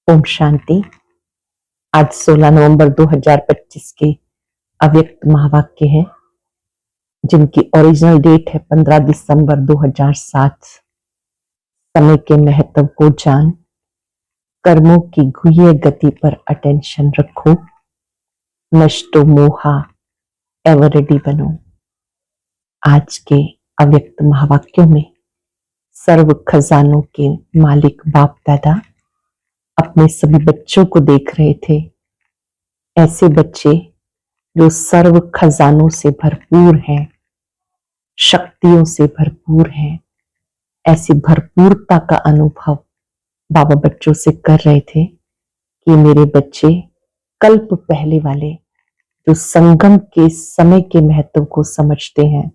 ओम शांति। आज 16 नवंबर 2025 के अव्यक्त महावाक्य हैं, जिनकी ओरिजिनल डेट है 15 दिसंबर 2007। समय के महत्व को जान, कर्मों की गुह्य गति पर अटेंशन रखो, नष्टो मोहा एवर रेडी बनो। आज के अव्यक्त महावाक्यों में सर्व खजानों के मालिक बाप दादा अपने सभी बच्चों को देख रहे थे। ऐसे बच्चे जो सर्व खजानों से भरपूर हैं, शक्तियों से भरपूर हैं, ऐसी भरपूरता का अनुभव बाबा बच्चों से कर रहे थे कि मेरे बच्चे कल्प पहले वाले जो संगम के समय के महत्व को समझते हैं।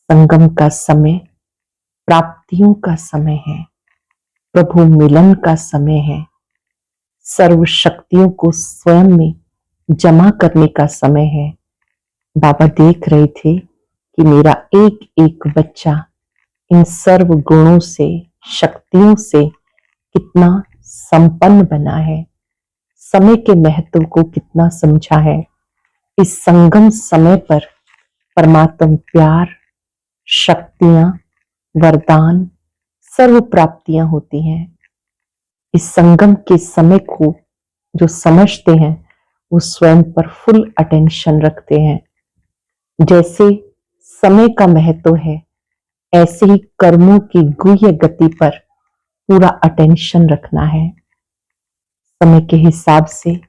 संगम का समय प्राप्तियों का समय है, प्रभु मिलन का समय है, सर्व शक्तियों को स्वयं में जमा करने का समय है। बाबा देख रहे थे कि मेरा एक एक बच्चा इन सर्व गुणों से, शक्तियों से कितना संपन्न बना है, समय के महत्व को कितना समझा है। इस संगम समय पर परमात्म प्यार, शक्तियां, वरदान, सर्व प्राप्तियां होती हैं। इस संगम के समय को जो समझते हैं वो स्वयं पर फुल अटेंशन रखते हैं। जैसे समय का महत्व है, ऐसे ही कर्मों की गुह्य गति पर पूरा अटेंशन रखना है। समय के हिसाब से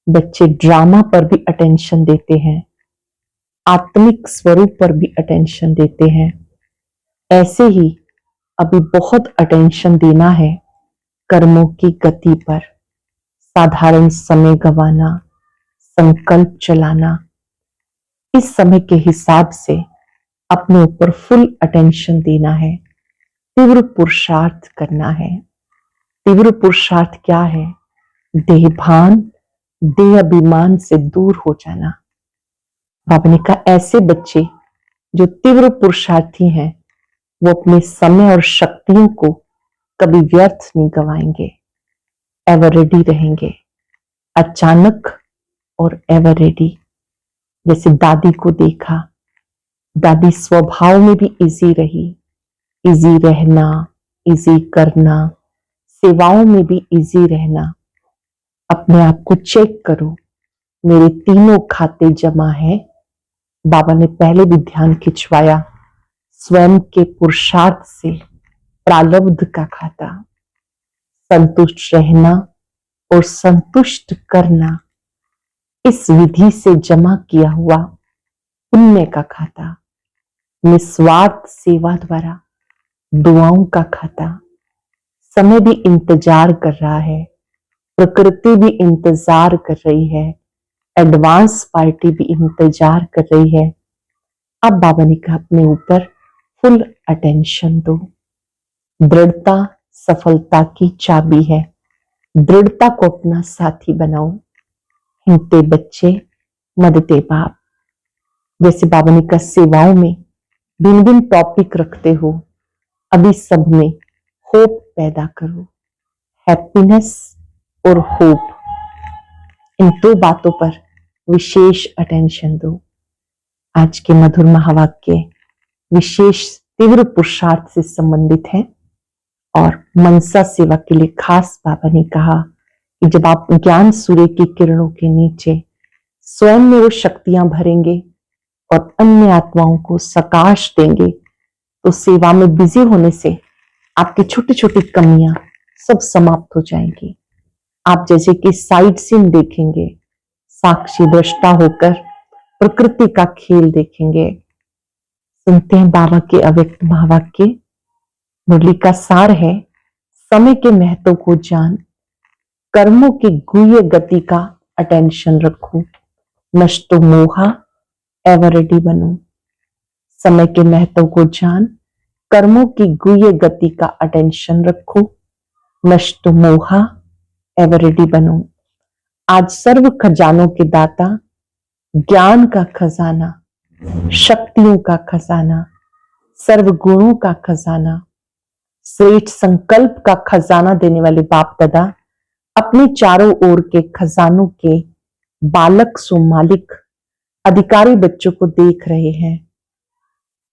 बच्चे ड्रामा पर भी अटेंशन देते हैं, आत्मिक स्वरूप पर भी अटेंशन देते हैं। ऐसे ही अभी बहुत अटेंशन देना है कर्मों की गति पर। साधारण समय गंवाना, संकल्प चलाना, इस समय के हिसाब से अपने ऊपर फुल अटेंशन देना है। तीव्र पुरुषार्थ करना है। तीव्र पुरुषार्थ क्या है? देहभान, देह अभिमान से दूर हो जाना। बाबा ने कहा ऐसे बच्चे जो तीव्र पुरुषार्थी हैं वो अपने समय और शक्तियों को कभी व्यर्थ नहीं गवाएंगे, एवर रेडी रहेंगे। अचानक और एवर रेडी। जैसे दादी को देखा, दादी स्वभाव में भी इजी रही, इजी रहना, इजी करना, सेवाओं में भी इजी रहना। अपने आप को चेक करो, मेरे तीनों खाते जमा है। बाबा ने पहले भी ध्यान खिंचवाया, स्वयं के पुरुषार्थ से प्रारब्ध का खाता, संतुष्ट रहना और संतुष्ट करना, इस विधि से जमा किया हुआ पुण्य का खाता, निस्वार्थ सेवा द्वारा दुआओं का खाता। समय भी इंतजार कर रहा है, प्रकृति भी इंतजार कर रही है, एडवांस पार्टी भी इंतजार कर रही है। अब बाबा ने कहा अपने ऊपर फुल अटेंशन दो। दृढ़ता सफलता की चाबी है। दृढ़ता को अपना साथी बनाओ। हिंते बच्चे मदते बाप। जैसे बाबा ने कहा सेवाओं में भिन्न भिन्न टॉपिक रखते हो, अभी सब में होप पैदा करो। हैप्पीनेस और होप, इन दो बातों पर विशेष अटेंशन दो। आज के मधुर महावाक्य विशेष तीव्र पुरुषार्थ से संबंधित है और मनसा सेवा के लिए खास बाबा ने कहा कि जब आप ज्ञान सूर्य की किरणों के नीचे स्वयं में वो शक्तियां भरेंगे और अन्य आत्माओं को सकाश देंगे, तो सेवा में बिजी होने से आपकी छोटी छोटी कमियां सब समाप्त हो जाएंगी। आप जैसे कि साइड सीन देखेंगे, साक्षी दृष्टा होकर प्रकृति का खेल देखेंगे। सुनते हैं बाबा के अव्यक्त महावाक्य। मुरली का सार है, समय के महत्व को जान, कर्मों की गुह्य गति का अटेंशन रखो, नष्टो मोहा एवर रेडी बनो। समय के महत्व को जान, कर्मों की गुह्य गति का अटेंशन रखो, नष्टो मोहा एवर रेडी बनो। आज सर्व खजानों के दाता, ज्ञान का खजाना, शक्तियों का खजाना, सर्व गुणों का खजाना, श्रेष्ठ संकल्प का खजाना देने वाले बाप दादा अपने चारों ओर के खजानों के बालक सो मालिक अधिकारी बच्चों को देख रहे हैं।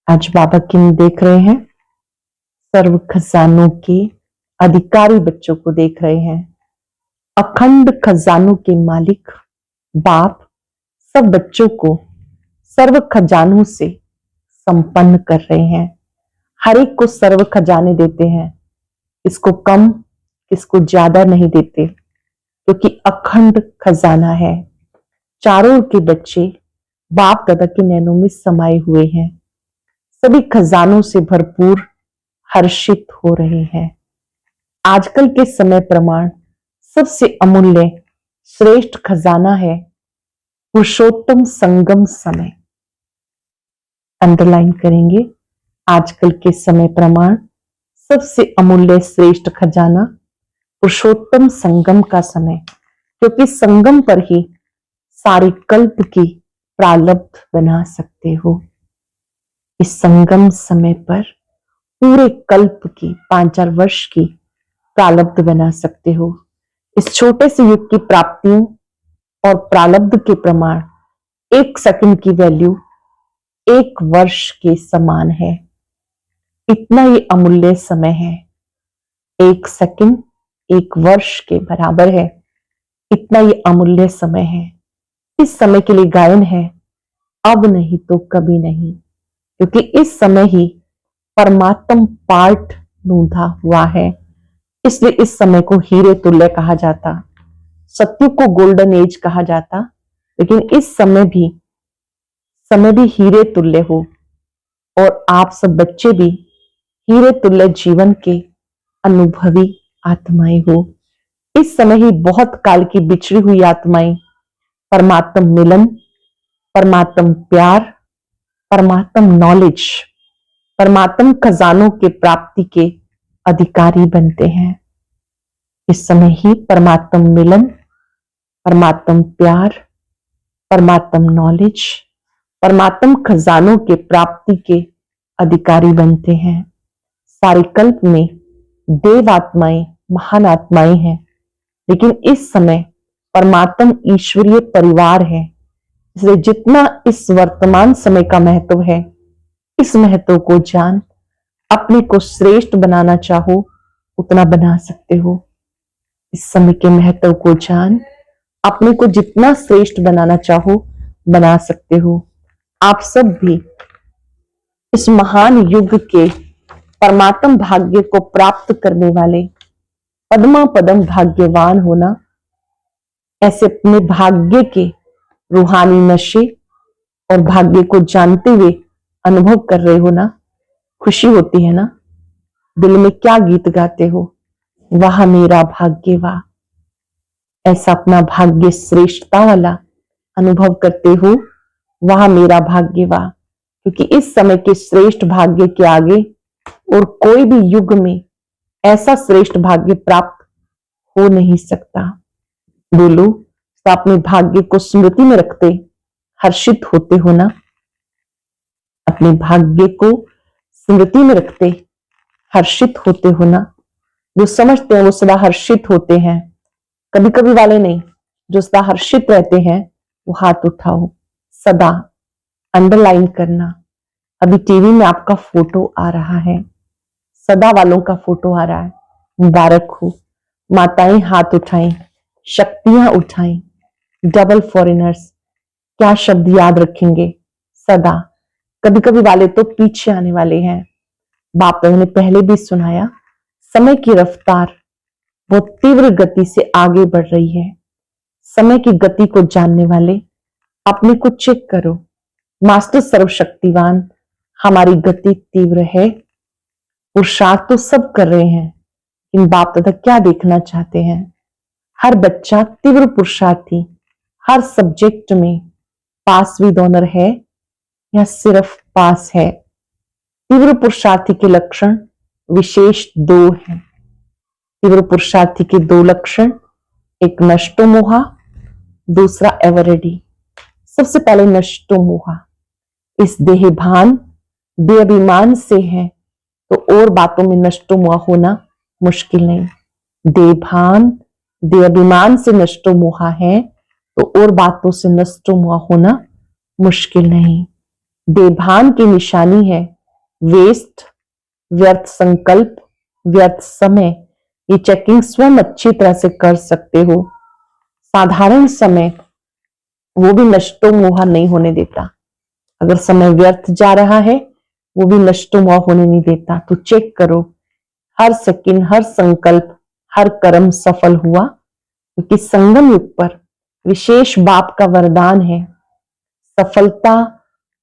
आज बाबा किन देख रहे हैं? सर्व खजानों के अधिकारी बच्चों को देख रहे हैं। अखंड खजानों के मालिक बाप सब बच्चों को सर्व खजानों से संपन्न कर रहे हैं। हर एक को सर्व खजाने देते हैं, इसको कम किसको ज्यादा नहीं देते, क्योंकि अखंड खजाना है। चारों ओर के बच्चे बाप दादा के नैनों में समाये हुए हैं, सभी खजानों से भरपूर हर्षित हो रहे हैं। आजकल के समय प्रमाण सबसे अमूल्य श्रेष्ठ खजाना है पुरुषोत्तम संगम समय। अंडरलाइन करेंगे, आजकल के समय प्रमाण सबसे अमूल्य श्रेष्ठ खजाना पुरुषोत्तम संगम का समय, क्योंकि संगम पर ही सारे कल्प की प्रारब्ध बना सकते हो। इस संगम समय पर पूरे कल्प की 5,000 वर्ष की प्रारब्ध बना सकते हो। इस छोटे से युग की प्राप्तियों और प्रारब्ध के प्रमाण 1 सेकंड की वैल्यू 1 वर्ष के समान है। इतना ये अमूल्य समय है। 1 सेकंड 1 वर्ष के बराबर है। इतना ये अमूल्य समय है। इस समय के लिए गायन है, अब नहीं तो कभी नहीं, क्योंकि इस समय ही परमात्म पाठ नूंधा हुआ है। इसलिए इस समय को हीरे तुल्य कहा जाता, सत्युग को गोल्डन एज कहा जाता, लेकिन इस समय भी हीरे तुल्य हो। और आप सब बच्चे भी हीरे तुल्य जीवन के अनुभवी आत्माएं हो। इस समय ही बहुत काल की बिछड़ी हुई आत्माएं परमात्म मिलन, परमात्म प्यार, परमात्म नॉलेज, परमात्म खजानों के प्राप्ति के अधिकारी बनते हैं। इस समय ही परमात्म मिलन, परमात्म प्यार, परमात्म नॉलेज, परमात्म खजानों के प्राप्ति के अधिकारी बनते हैं। सारे कल्प में देव आत्माएं महान आत्माएं हैं, लेकिन इस समय परमात्म ईश्वरीय परिवार है। इसलिए जितना इस वर्तमान समय का महत्व है, इस महत्व को जान अपने को श्रेष्ठ बनाना चाहो उतना बना सकते हो। इस समय के महत्व को जान अपने को जितना श्रेष्ठ बनाना चाहो बना सकते हो। आप सब भी इस महान युग के परमात्म भाग्य को प्राप्त करने वाले पद्मा पदम भाग्यवान होना। ऐसे अपने भाग्य के रूहानी नशे और भाग्य को जानते हुए अनुभव कर रहे हो ना, खुशी होती है ना। दिल में क्या गीत गाते हो, वह मेरा भाग्य वाह। ऐसा अपना भाग्य श्रेष्ठता वाला अनुभव करते हो, वह मेरा भाग्य वाह। क्योंकि इस समय के श्रेष्ठ भाग्य के आगे और कोई भी युग में ऐसा श्रेष्ठ भाग्य प्राप्त हो नहीं सकता। बोलो, तो अपने भाग्य को स्मृति में रखते हर्षित होते हो ना। अपने भाग्य को स्मृति में रखते हर्षित होते हो ना। जो समझते हैं वो सदा हर्षित होते हैं, कभी कभी वाले नहीं। जो सदा हर्षित रहते हैं वो हाथ उठाओ, सदा अंडरलाइन करना। अभी टीवी में आपका फोटो आ रहा है, सदा वालों का फोटो आ रहा है, मुबारक हो। माताएं हाथ उठाएं, शक्तियां उठाएं। डबल फॉरेनर्स क्या शब्द याद रखेंगे, सदा। कभी कभी वाले तो पीछे आने वाले हैं। बाप ने पहले भी सुनाया, समय की रफ्तार वो तीव्र गति से आगे बढ़ रही है। समय की गति को जानने वाले अपने को चेक करो। मास्टर सर्वशक्तिवान, हमारी गति तीव्र है। पुरुषार्थ तो सब कर रहे हैं, इन बाप दादा क्या देखना चाहते हैं? हर बच्चा तीव्र पुरुषार्थी हर सब्जेक्ट में पास विद ऑनर है या सिर्फ पास है? तीव्र पुरुषार्थी के लक्षण विशेष 2 हैं। तीव्र पुरुषार्थी के 2 लक्षण, एक नष्टो मोहा, दूसरा एवरेडी। सबसे पहले नष्टो मोहा, इस देह भान देह अभिमान से है तो और बातों में नष्टो मोहा होना मुश्किल नहीं। देह भान देह अभिमान से नष्टो मोहा है तो और बातों से नष्टो मोहा होना मुश्किल नहीं। बेभान की निशानी है वेस्ट, व्यर्थ संकल्प, व्यर्थ समय। ये चेकिंग स्वयं अच्छी तरह से कर सकते हो। साधारण समय वो भी नष्टो मोहा नहीं होने देता। अगर समय व्यर्थ जा रहा है वो भी नष्टो मोहा होने नहीं देता। तो चेक करो हर सेकंड, हर संकल्प, हर कर्म सफल हुआ, क्योंकि संगम युग पर विशेष बाप का वरदान है। सफलता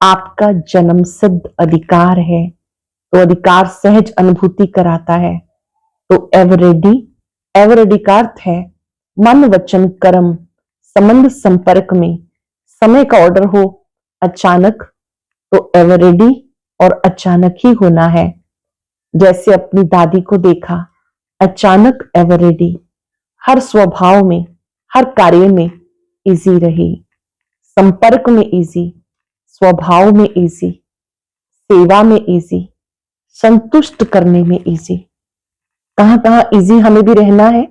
आपका जन्म सिद्ध अधिकार है, तो अधिकार सहज अनुभूति कराता है। तो एवरेडी का अर्थ है मन वचन कर्म संबंध संपर्क में समय का ऑर्डर हो अचानक, तो एवरेडी और अचानक ही होना है। जैसे अपनी दादी को देखा, अचानक एवरेडी, हर स्वभाव में, हर कार्य में इजी रही, संपर्क में इजी, स्वभाव में इजी, सेवा में इजी, संतुष्ट करने में इजी। कहां कहां इजी हमें भी रहना है,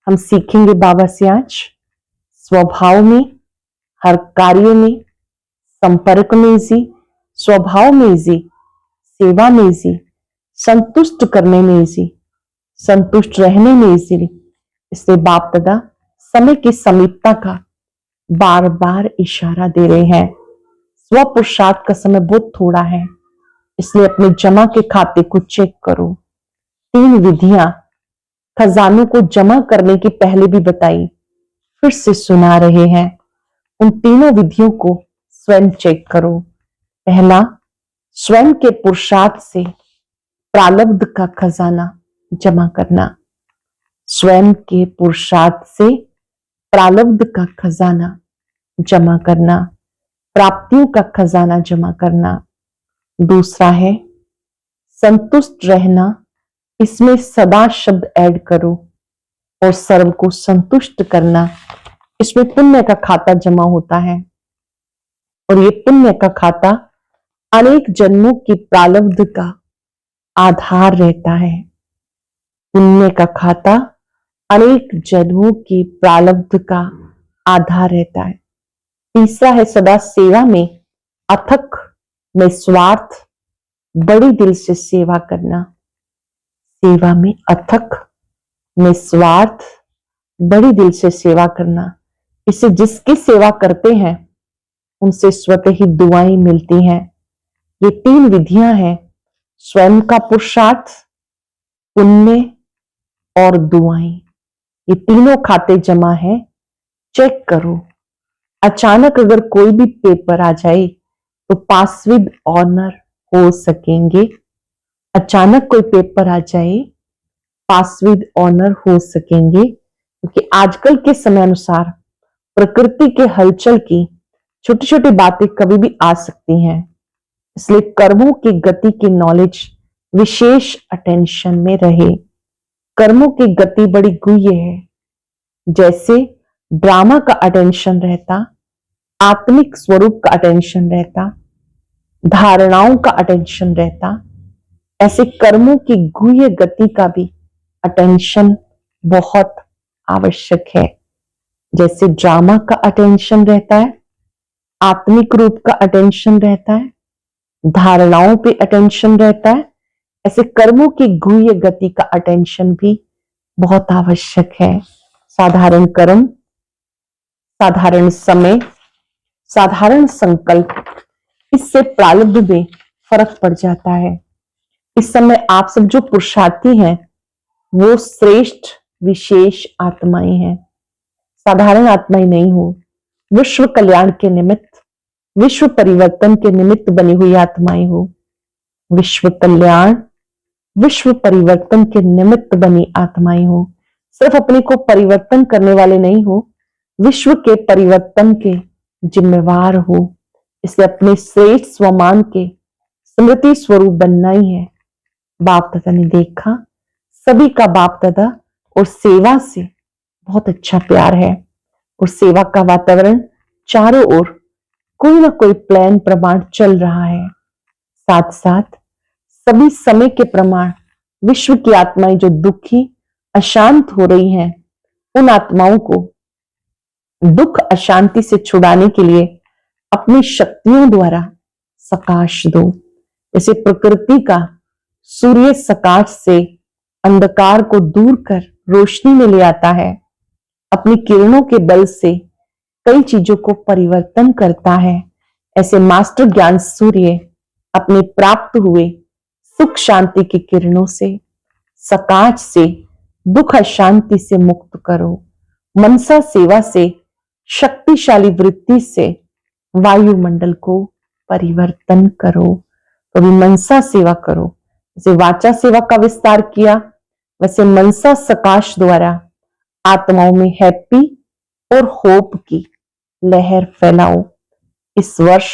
हम सीखेंगे बाबा से आज। स्वभाव में, हर कार्य में, संपर्क में इजी, स्वभाव में इजी, सेवा में इजी, संतुष्ट करने में इजी, संतुष्ट रहने में इजी। इसलिए बाप दादा समय की समीपता का बार बार इशारा दे रहे हैं। स्व पुरुषार्थ का समय बहुत थोड़ा है, इसलिए अपने जमा के खाते को चेक करो। 3 विधियां खजानों को जमा करने की पहले भी बताई, फिर से सुना रहे हैं। उन तीनों विधियों को स्वयं चेक करो। पहला, स्वयं के पुरुषार्थ से प्रारब्ध का खजाना जमा करना। स्वयं के पुरुषार्थ से प्रारब्ध का खजाना जमा करना, प्राप्तियों का खजाना जमा करना। दूसरा है संतुष्ट रहना, इसमें सदा शब्द ऐड करो। और सर्व को संतुष्ट करना, इसमें पुण्य का खाता जमा होता है, और ये पुण्य का खाता अनेक जन्मों की प्रारब्ध का आधार रहता है। पुण्य का खाता अनेक जन्मों की प्रारब्ध का आधार रहता है। तीसरा है सदा सेवा में अथक, निस्वार्थ, बड़ी दिल से सेवा करना। सेवा में अथक, निस्वार्थ, बड़ी दिल से सेवा करना। इससे जिसकी सेवा करते हैं उनसे स्वतः ही दुआएं मिलती हैं। ये 3 विधियां हैं, स्वयं का पुरुषार्थ, पुण्य और दुआएं। ये तीनों खाते जमा है, चेक करो। अचानक अगर कोई भी पेपर आ जाए तो पास विद ऑनर हो सकेंगे। अचानक कोई पेपर आ जाए, पास विद ऑनर हो सकेंगे, क्योंकि आजकल के समय अनुसार प्रकृति के हलचल की छोटी छोटी बातें कभी भी आ सकती हैं। इसलिए कर्मों की गति की नॉलेज विशेष अटेंशन में रहे। कर्मों की गति बड़ी गुह्य है। जैसे ड्रामा का अटेंशन रहता, आत्मिक स्वरूप का अटेंशन रहता, धारणाओं का अटेंशन रहता, ऐसे कर्मों की गुह्य गति का भी अटेंशन बहुत आवश्यक है। जैसे ड्रामा का अटेंशन रहता है, आत्मिक रूप का अटेंशन रहता है, धारणाओं पे अटेंशन रहता है, ऐसे कर्मों की गुह्य गति का अटेंशन भी बहुत आवश्यक है। साधारण कर्म, साधारण समय, साधारण संकल्प, इससे प्रारब्ध में फर्क पड़ जाता है। इस समय आप सब जो पुरुषार्थी हैं वो श्रेष्ठ विशेष आत्माएं हैं, साधारण आत्माएं नहीं हो। विश्व कल्याण के निमित्त, विश्व परिवर्तन के निमित्त बनी हुई आत्माएं हो। विश्व कल्याण, विश्व परिवर्तन के निमित्त बनी आत्माएं हो। सिर्फ अपने को परिवर्तन करने वाले नहीं हो, विश्व के परिवर्तन के जिम्मेवार हो। इसलिए अपने श्रेष्ठ स्वमान के स्मृति स्वरूप बनना ही है। बाप दादा ने देखा सभी का बाप दादा और सेवा से बहुत अच्छा प्यार है, और सेवा का वातावरण चारों ओर कोई ना कोई प्लान प्रमाण चल रहा है। साथ साथ सभी समय के प्रमाण विश्व की आत्माएं जो दुखी, अशांत हो रही हैं, उन आत्माओं को दुख अशांति से छुड़ाने के लिए अपनी शक्तियों द्वारा सकाश दो। जैसे प्रकृति का सूर्य सकाश से अंधकार को दूर कर रोशनी में ले आता है, अपनी किरणों के बल से कई चीजों को परिवर्तन करता है, ऐसे मास्टर ज्ञान सूर्य अपने प्राप्त हुए सुख शांति की किरणों से सकाश से दुख अशांति से मुक्त करो। मनसा सेवा से शक्तिशाली वृत्ति से वायुमंडल को परिवर्तन करो। तो अभी मनसा सेवा करो। जैसे वाचा सेवा का विस्तार किया, वैसे मनसा सकाश द्वारा आत्माओं में हैप्पी और होप की लहर फैलाओ। इस वर्ष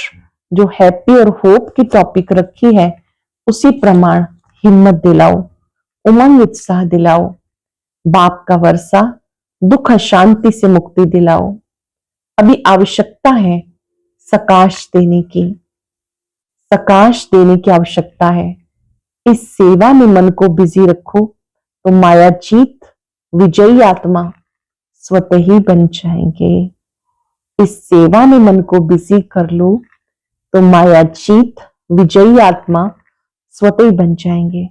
जो हैप्पी और होप की टॉपिक रखी है, उसी प्रमाण हिम्मत दिलाओ, उमंग उत्साह दिलाओ। बाप का वर्षा दुख अशांति से मुक्ति दिलाओ। अभी आवश्यकता है सकाश देने की, सकाश देने की आवश्यकता है। इस सेवा में मन को बिजी रखो तो माया जीत विजयी आत्मा स्वतः ही बन जाएंगे। इस सेवा में मन को बिजी कर लो तो माया जीत विजयी आत्मा स्वतः ही बन जाएंगे।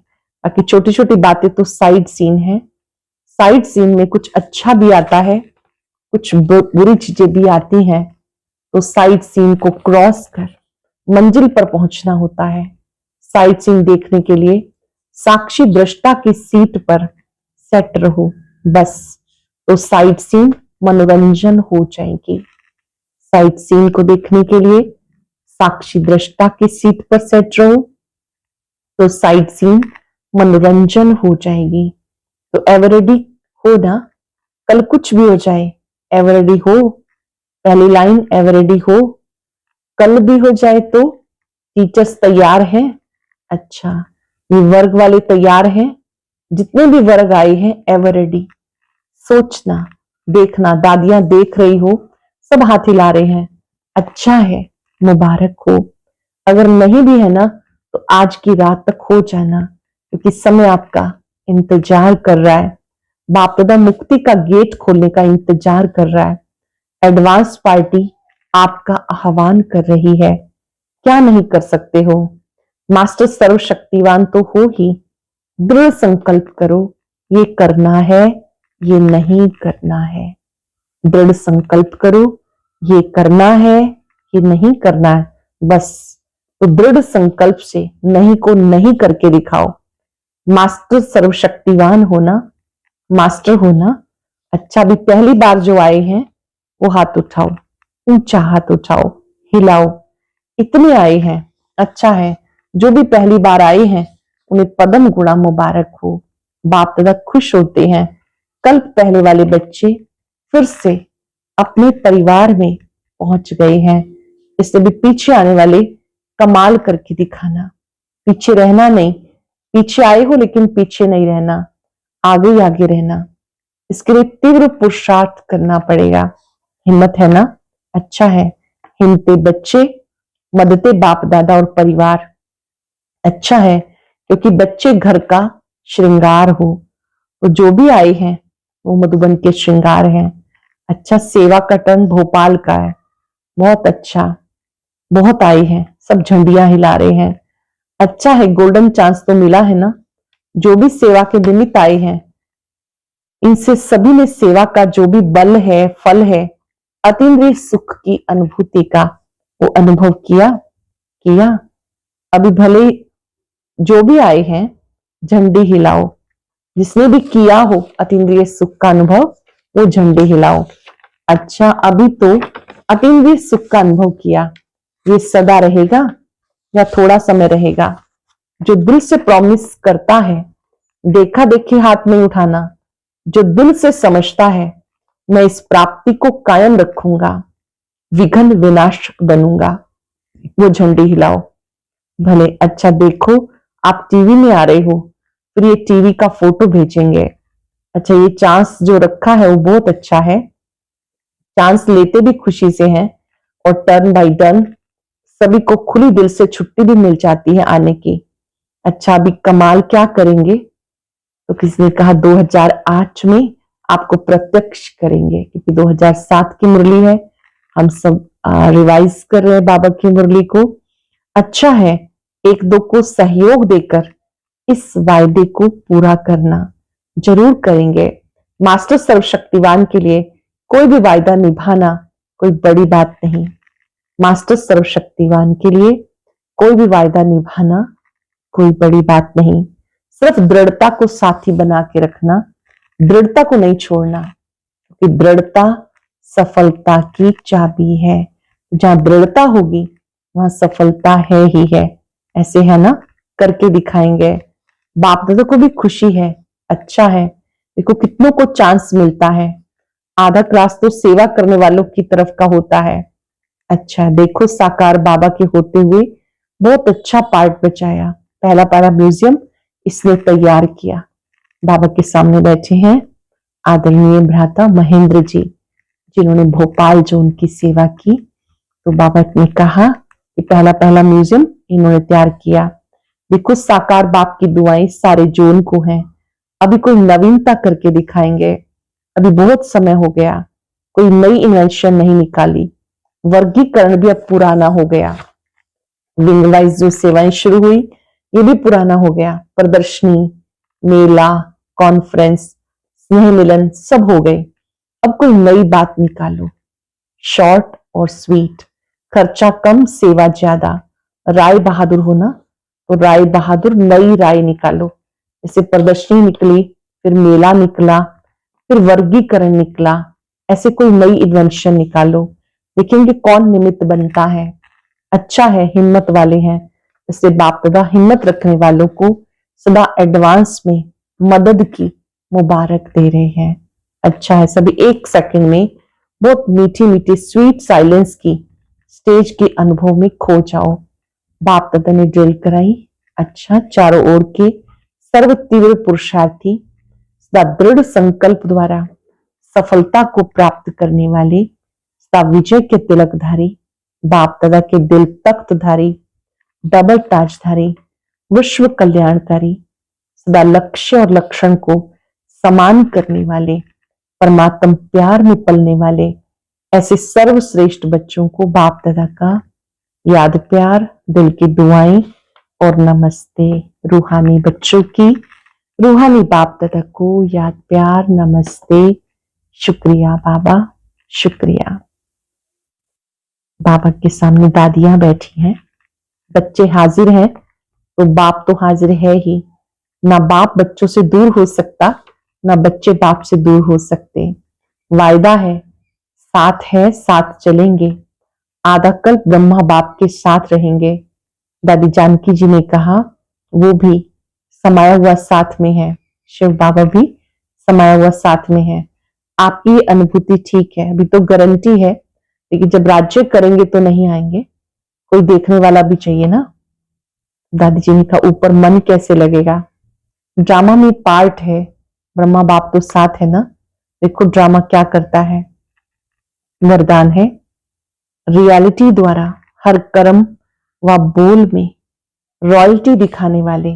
बाकी छोटी छोटी बातें तो साइड सीन है, साइड सीन में कुछ अच्छा भी आता है, कुछ बुरी चीजें भी आती हैं, तो साइड सीन को क्रॉस कर मंजिल पर पहुंचना होता है। साइड सीन देखने के लिए साक्षी दृष्टा की सीट पर सेट रहो बस, तो साइड सीन मनोरंजन हो जाएगी। साइड सीन को देखने के लिए साक्षी दृष्टा की सीट पर सेट रहो तो साइड सीन मनोरंजन हो जाएगी। तो एवरेडी हो ना, कल कुछ भी हो जाए एवरेडी हो, पहली लाइन एवरेडी हो, कल भी हो जाए तो टीचर्स तैयार हैं। अच्छा, ये वर्ग वाले तैयार हैं, जितने भी वर्ग आए हैं एवरेडी। सोचना, देखना, दादियां देख रही हो, सब हाथ हिला रहे हैं, अच्छा है, मुबारक हो। अगर नहीं भी है ना तो आज की रात तक हो जाना, क्योंकि समय आपका इंतजार कर रहा है। बाप दादा मुक्ति का गेट खोलने का इंतजार कर रहा है। एडवांस पार्टी आपका आह्वान कर रही है, क्या नहीं कर सकते हो। मास्टर सर्वशक्तिवान तो हो ही, दृढ़ संकल्प करो, ये करना है, ये नहीं करना है। दृढ़ संकल्प करो, ये करना है, ये नहीं करना है, बस। तो दृढ़ संकल्प से नहीं को नहीं करके दिखाओ। मास्टर सर्वशक्तिवान होना, मास्टर होना। अच्छा, अभी पहली बार जो आए हैं वो हाथ उठाओ, ऊंचा हाथ उठाओ, हिलाओ। इतने आए हैं, अच्छा है। जो भी पहली बार आए हैं उन्हें पदम गुणा मुबारक हो। बाप दादा खुश होते हैं। कल पहले वाले बच्चे फिर से अपने परिवार में पहुंच गए हैं, इसलिए भी पीछे आने वाले कमाल करके दिखाना, पीछे रहना नहीं। पीछे आए हो लेकिन पीछे नहीं रहना, आगे ही आगे रहना। इसके लिए तीव्र पुरुषार्थ करना पड़ेगा। हिम्मत है ना, अच्छा है। हिम्मते बच्चे, मददे बाप दादा और परिवार, अच्छा है, क्योंकि बच्चे घर का श्रृंगार हो। तो जो भी आए हैं वो मधुबन के श्रृंगार हैं। अच्छा, सेवा का टर्न भोपाल का है, बहुत अच्छा। बहुत आए हैं, सब झंडियां हिला रहे हैं, अच्छा है। गोल्डन चांस तो मिला है ना। जो भी सेवा के निमित्त आए हैं, इनसे सभी ने सेवा का जो भी बल है, फल है, अतीन्द्रिय सुख की अनुभूति का वो अनुभव किया। अभी भले जो भी आए हैं झंडी हिलाओ, जिसने भी किया हो अतीन्द्रिय सुख का अनुभव, वो झंडी हिलाओ। अच्छा, अभी तो अतीन्द्रिय सुख का अनुभव किया, ये सदा रहेगा या थोड़ा समय रहेगा? जो दिल से प्रॉमिस करता है, देखा देखी हाथ नहीं उठाना। जो दिल से समझता है मैं इस प्राप्ति को कायम रखूंगा, विघ्न विनाशक बनूंगा, वो झंडी हिलाओ। भले अच्छा देखो, आप टीवी में आ रहे हो, फिर ये टीवी का फोटो भेजेंगे। अच्छा, ये चांस जो रखा है वो बहुत अच्छा है। चांस लेते भी खुशी से हैं और टर्न बाय टर्न सभी को खुली दिल से छुट्टी भी मिल जाती है आने की। अच्छा, अभी कमाल क्या करेंगे? तो किसी ने कहा 2008 में आपको प्रत्यक्ष करेंगे, क्योंकि 2007 की मुरली है, हम सब रिवाइज कर रहे हैं बाबा की मुरली को। अच्छा है एक दो को सहयोग देकर इस वायदे को पूरा करना, जरूर करेंगे। मास्टर सर्वशक्तिवान के लिए कोई भी वायदा निभाना कोई बड़ी बात नहीं। मास्टर सर्वशक्तिवान के लिए कोई भी वायदा निभाना कोई बड़ी बात नहीं। सिर्फ दृढ़ता को साथी बना के रखना, दृढ़ता को नहीं छोड़ना, क्योंकि दृढ़ता सफलता की चाबी है। जहां दृढ़ता होगी वहां सफलता है ही है। ऐसे है ना, करके दिखाएंगे। बाप दादा को भी खुशी है, अच्छा है। देखो कितनों को चांस मिलता है, आधा क्लास तो सेवा करने वालों की तरफ का होता है। अच्छा देखो साकार बाबा के होते हुए बहुत अच्छा पार्ट बचाया। पहला पारा म्यूजियम इसने तैयार किया। बाबा के सामने बैठे हैं आदरणीय भ्राता महेंद्र जी, जिन्होंने भोपाल जोन की सेवा की। तो बाबा ने कहा कि पहला पहला म्यूजियम इन्होंने तैयार किया। देखो साकार बाप की दुआएं सारे जोन को हैं। अभी कोई नवीनता करके दिखाएंगे, अभी बहुत समय हो गया, कोई नई इन्वेंशन नहीं निकाली। वर्गीकरण भी अब पुराना हो गया। विंग वाइज जो सेवाएं शुरू हुई ये भी पुराना हो गया। प्रदर्शनी, मेला, कॉन्फ्रेंस, स्नेह मिलन सब हो गए। अब कोई नई बात निकालो, शॉर्ट और स्वीट, खर्चा कम सेवा ज्यादा। राय बहादुर हो ना, तो राय बहादुर नई राय निकालो। जैसे प्रदर्शनी निकली, फिर मेला निकला, फिर वर्गीकरण निकला, ऐसे कोई नई इन्वेंशन निकालो। देखेंगे कौन निमित्त बनता है। अच्छा है हिम्मत वाले हैं, इससे बाप दादा हिम्मत रखने वालों को सदा एडवांस में मदद की मुबारक दे रहे हैं। अच्छा है सभी एक सेकंड में बहुत मीठी मीठी स्वीट साइलेंस की स्टेज के अनुभव में खो जाओ। बाप दादा ने ड्रिल कराई। अच्छा चारों ओर के सर्व तीव्र पुरुषार्थी सदा दृढ़ संकल्प द्वारा सफलता को प्राप्त करने वाले सदा विजय के तिलकधारी बाप दादा के दिल तख्तधारी डबल ताजधारी विश्व कल्याणकारी सदा लक्ष्य और लक्षण को समान करने वाले परमात्म प्यार में पलने वाले ऐसे सर्वश्रेष्ठ बच्चों को बाप दादा का याद प्यार, दिल की दुआएं और नमस्ते। रूहानी बच्चों की रूहानी बाप दादा को याद प्यार, नमस्ते, शुक्रिया बाबा, शुक्रिया। बाबा के सामने दादियां बैठी हैं, बच्चे हाजिर हैं, तो बाप तो हाजिर है ही। ना बाप बच्चों से दूर हो सकता, ना बच्चे बाप से दूर हो सकते। वायदा है साथ चलेंगे। आधा कल्प ब्रह्मा बाप के साथ रहेंगे। दादी जानकी जी ने कहा वो भी समाया हुआ साथ में है, शिव बाबा भी समाया हुआ साथ में है। आपकी अनुभूति ठीक है, अभी तो गारंटी है, लेकिन जब राज्य करेंगे तो नहीं आएंगे, कोई देखने वाला भी चाहिए ना। दादी जी ने कहा ऊपर मन कैसे लगेगा, ड्रामा में पार्ट है, ब्रह्मा बाप तो साथ है ना। देखो ड्रामा क्या करता है, वरदान है रियलिटी द्वारा हर कर्म व बोल में रॉयल्टी दिखाने वाले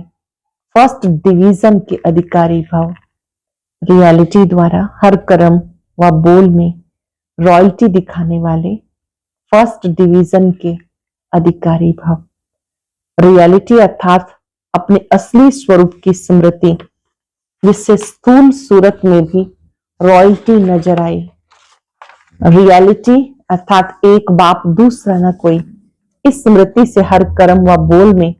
फर्स्ट डिवीजन के अधिकारी भाव। रियलिटी द्वारा हर कर्म व बोल में रॉयल्टी दिखाने वाले फर्स्ट डिवीजन के अधिकारी भाव। रियलिटी अर्थात अपने असली स्वरूप की स्मृति, जिससे स्थूल सूरत में भी रॉयल्टी नजर आई। रियलिटी अर्थात एक बाप दूसरा न कोई, इस स्मृति से हर कर्म व बोल में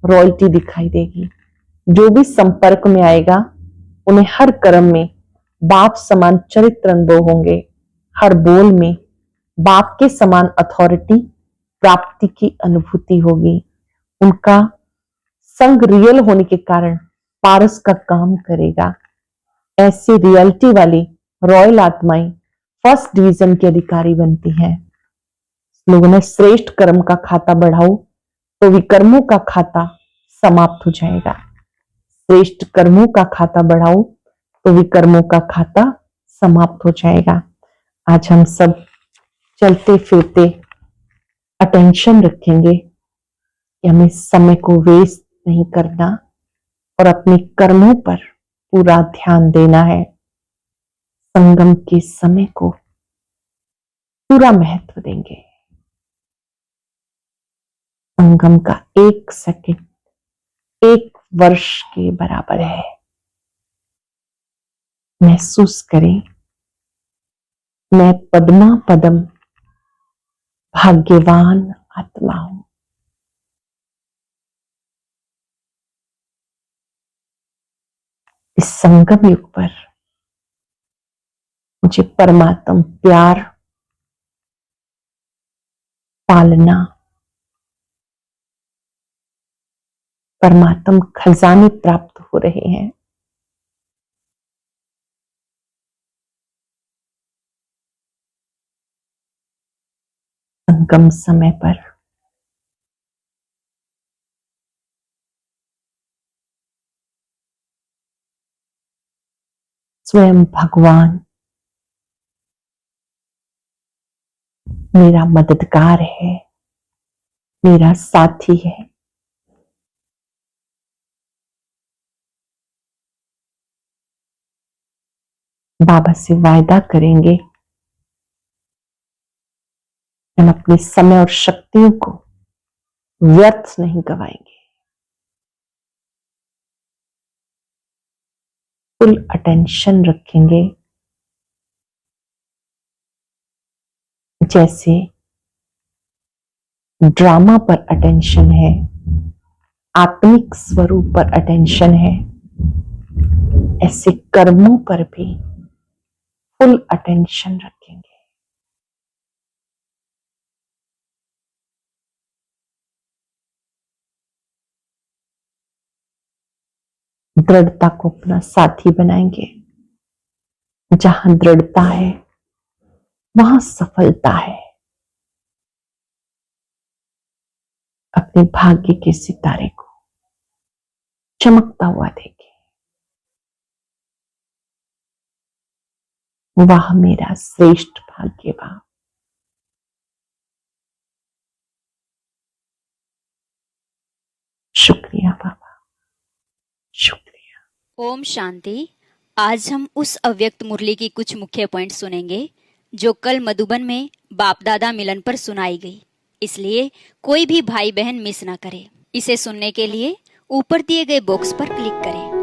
रॉयल्टी दिखाई देगी। जो भी संपर्क में आएगा उन्हें हर कर्म में बाप समान चरित्र अनुभव होंगे, हर बोल में बाप के समान अथॉरिटी प्राप्ति की अनुभूति होगी। उनका संग रियल होने के कारण पारस का काम करेगा। ऐसी रियलिटी वाली रॉयल आत्माएं फर्स्ट डिवीजन के अधिकारी बनती हैं। लोगों ने श्रेष्ठ कर्म का खाता बढ़ाओ तो विकर्मों का खाता समाप्त हो जाएगा। श्रेष्ठ कर्मों का खाता बढ़ाओ तो विकर्मों का खाता समाप्त हो जाएगा। आज हम सब चलते फिरते अटेंशन रखेंगे कि हमें समय को वेस्ट नहीं करना और अपने कर्मों पर पूरा ध्यान देना है। संगम के समय को पूरा महत्व देंगे। संगम का 1 सेकंड 1 वर्ष के बराबर है। महसूस करें, मैं पद्मा पदम भाग्यवान आत्मा हूं। इस संगम युग पर मुझे परमात्म प्यार, पालना, परमात्म खजाने प्राप्त हो रहे हैं। संगम समय पर स्वयं भगवान मेरा मददगार है, मेरा साथी है। बाबा से वायदा करेंगे, हम अपने समय और शक्तियों को व्यर्थ नहीं गवाएंगे। फुल अटेंशन रखेंगे, जैसे ड्रामा पर अटेंशन है, आत्मिक स्वरूप पर अटेंशन है, ऐसे कर्मों पर भी फुल अटेंशन रखेंगे। दृढ़ता को अपना साथी बनाएंगे। जहां दृढ़ता है वहां सफलता है। अपने भाग्य के सितारे को चमकता हुआ देखें। वाह मेरा श्रेष्ठ भाग्य, वाह। शुक्रिया बाबा, शुक्रिया। ओम शांति। आज हम उस अव्यक्त मुरली की कुछ मुख्य पॉइंट सुनेंगे जो कल मधुबन में बाप दादा मिलन पर सुनाई गई। इसलिए कोई भी भाई बहन मिस ना करे। इसे सुनने के लिए ऊपर दिए गए बॉक्स पर क्लिक करें।